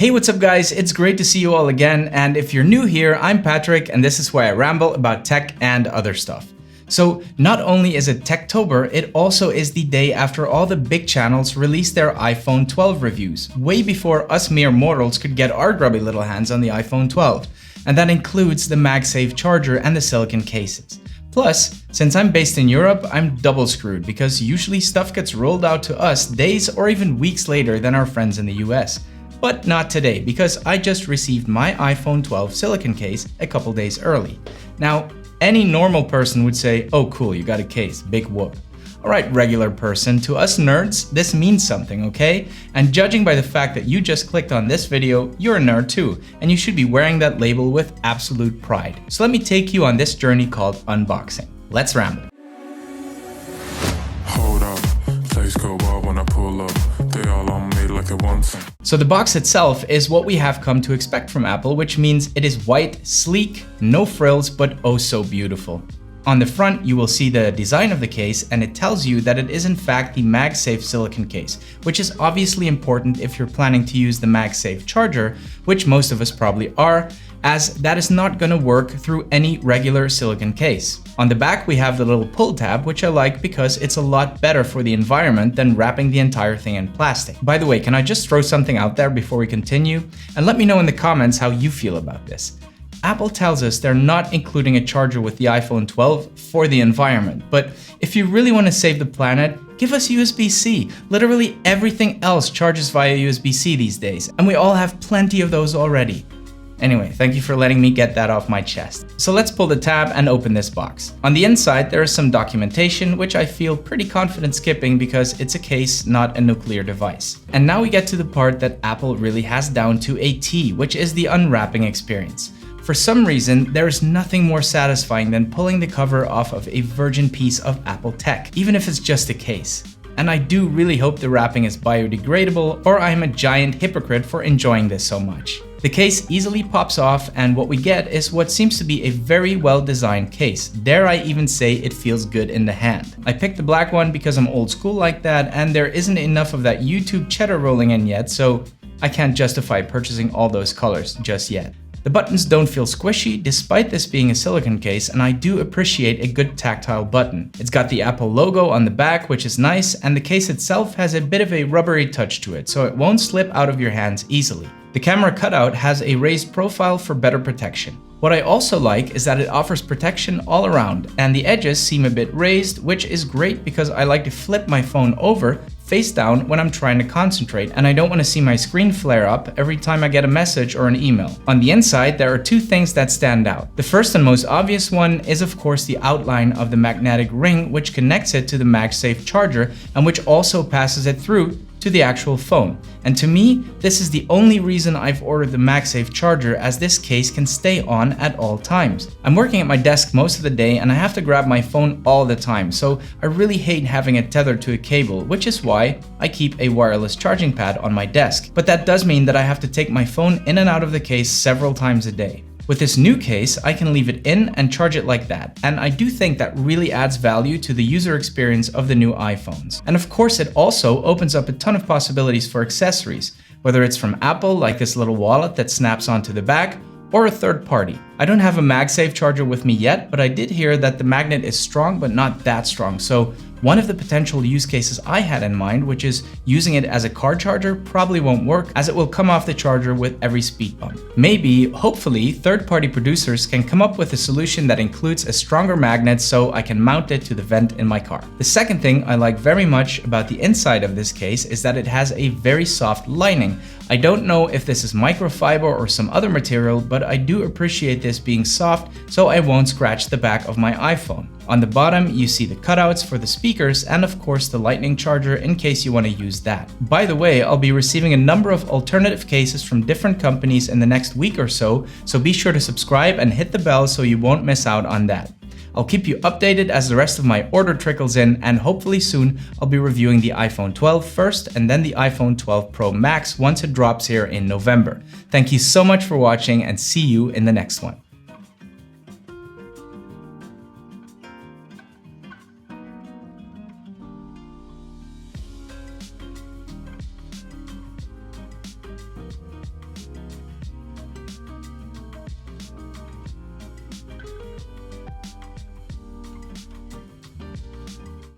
Hey, what's up guys? It's great to see you all again, and if you're new here, I'm Patrick and this is where I ramble about tech and other stuff. So not only is it Techtober, it also is the day after all the big channels released their iPhone 12 reviews, way before us mere mortals could get our grubby little hands on the iPhone 12. And that includes the Magsafe Charger and the silicone cases. Plus, since I'm based in Europe, I'm double screwed because usually stuff gets rolled out to us days or even weeks later than our friends in the US. But not today, because I just received my iPhone 12 silicone case a couple days early. Now, any normal person would say, oh cool, you got a case, big whoop. Alright, regular person, to us nerds, this means something, okay? And judging by the fact that you just clicked on this video, you're a nerd too, and you should be wearing that label with absolute pride. So let me take you on this journey called unboxing. Let's ramble. Hold up, place go wild when I pull up. They all on me like it wants. So the box itself is what we have come to expect from Apple, which means it is white, sleek, no frills, but oh so beautiful. On the front, you will see the design of the case, and it tells you that it is in fact the Magsafe Silicone Case, which is obviously important if you're planning to use the Magsafe Charger, which most of us probably are, as that is not going to work through any regular silicone case. On the back, we have the little pull tab, which I like because it's a lot better for the environment than wrapping the entire thing in plastic. By the way, can I just throw something out there before we continue? And let me know in the comments how you feel about this. Apple tells us they're not including a charger with the iPhone 12 for the environment, but if you really want to save the planet, give us USB-C. Literally everything else charges via USB-C these days, and we all have plenty of those already. Anyway, thank you for letting me get that off my chest. So let's pull the tab and open this box. On the inside, there is some documentation, which I feel pretty confident skipping because it's a case, not a nuclear device. And now we get to the part that Apple really has down to a T, which is the unwrapping experience. For some reason, there is nothing more satisfying than pulling the cover off of a virgin piece of Apple tech, even if it's just a case. And I do really hope the wrapping is biodegradable, or I am a giant hypocrite for enjoying this so much. The case easily pops off, and what we get is what seems to be a very well-designed case. Dare I even say it feels good in the hand. I picked the black one because I'm old school like that, and there isn't enough of that YouTube cheddar rolling in yet, so I can't justify purchasing all those colors just yet. The buttons don't feel squishy despite this being a silicone case, and I do appreciate a good tactile button. It's got the Apple logo on the back, which is nice, and the case itself has a bit of a rubbery touch to it, so it won't slip out of your hands easily. The camera cutout has a raised profile for better protection. What I also like is that it offers protection all around, and the edges seem a bit raised, which is great because I like to flip my phone over face down when I'm trying to concentrate, and I don't want to see my screen flare up every time I get a message or an email. On the inside, there are two things that stand out. The first and most obvious one is of course the outline of the magnetic ring, which connects it to the Magsafe Charger and which also passes it through to the actual phone. And to me, this is the only reason I've ordered the Magsafe Charger, as this case can stay on at all times. I'm working at my desk most of the day and I have to grab my phone all the time, so I really hate having it tethered to a cable, which is why I keep a wireless charging pad on my desk. But that does mean that I have to take my phone in and out of the case several times a day. With this new case, I can leave it in and charge it like that, and I do think that really adds value to the user experience of the new iPhones. And of course, it also opens up a ton of possibilities for accessories, whether it's from Apple, like this little wallet that snaps onto the back, or a third party. I don't have a Magsafe charger with me yet, but I did hear that the magnet is strong but not that strong, so one of the potential use cases I had in mind, which is using it as a car charger, probably won't work as it will come off the charger with every speed bump. Maybe, hopefully, third-party producers can come up with a solution that includes a stronger magnet so I can mount it to the vent in my car. The second thing I like very much about the inside of this case is that it has a very soft lining. I don't know if this is microfiber or some other material, but I do appreciate this being soft so I won't scratch the back of my iPhone. On the bottom, you see the cutouts for the speakers and of course the lightning charger in case you want to use that. By the way, I'll be receiving a number of alternative cases from different companies in the next week or so be sure to subscribe and hit the bell so you won't miss out on that. I'll keep you updated as the rest of my order trickles in, and hopefully soon I'll be reviewing the iPhone 12 first and then the iPhone 12 Pro Max once it drops here in November. Thank you so much for watching and see you in the next one.